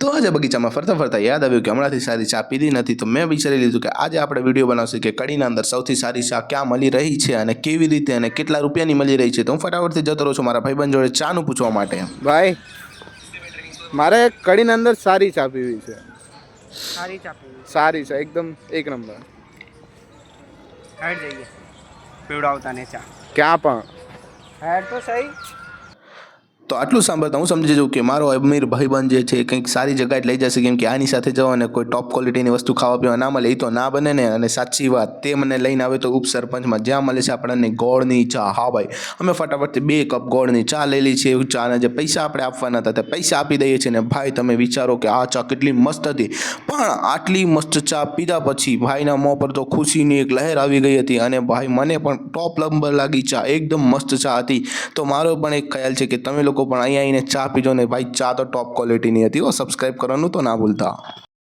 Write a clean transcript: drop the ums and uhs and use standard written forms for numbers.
તો આજે બગીચામાં ફરતા ફરતા યાદ આવ્યું કે હમણાંથી સારી ચા પીધી નથી, તો મેં વિચારી લીધું કે આજે આપણે વિડીયો બનાવશું કે કડીના અંદર સૌથી સારી ચા ક્યાં મળી રહી છે અને કેવી રીતે અને કેટલા રૂપિયાની મળી રહી છે। તો હું ફટાફટથી જતો રહું છું મારા ભાઈબંધ જોડે ચાનું પૂછવા માટે। ભાઈ મારે કડીના અંદર સારી ચા પીવી છે। સારી ચા પીવી સારી છે એકદમ એક નંબર। હેડ જઈએ પીવડાવતા ને ચા ક્યાં પણ હેડ તો સહી। તો આટલું સાંભળતા હું સમજી જાઉં કે મારો અમીર ભાઈબંધ જે છે કંઈક સારી જગ્યાએ લઈ જશે, કેમ કે આની સાથે જવો અને કોઈ ટોપ ક્વોલિટીની વસ્તુ ખાવા પીવા ના મળે એ તો ના બને ને। અને સાચી વાત, તે મને લઈને આવે તો ઉપસરપંચમાં જ્યાં મળે છે આપણને ગોળની ચા। હા ભાઈ, અમે ફટાફટથી 2 કપ ગોળની ચા લઈ લઈ છે। ચાના જે પૈસા આપણે આપવાના હતા તે પૈસા આપી દઈએ છીએ ને ભાઈ તમે વિચારો કે આ ચા કેટલી મસ્ત હતી। પણ આટલી મસ્ત ચા પીધા પછી ભાઈના મોં પર તો ખુશીની એક લહેર આવી ગઈ હતી અને ભાઈ મને પણ ટોપ નંબર લાગી ચા, એકદમ મસ્ત ચા હતી। તો મારો પણ એક ખ્યાલ છે કે તમે લોકો પણ અહીંયા આવીને ચા પીજો ને ભાઈ, ચા તો ટોપ ક્વોલિટીની હતી। સબસ્ક્રાઈબ કરવાનું તો ના ભૂલતા।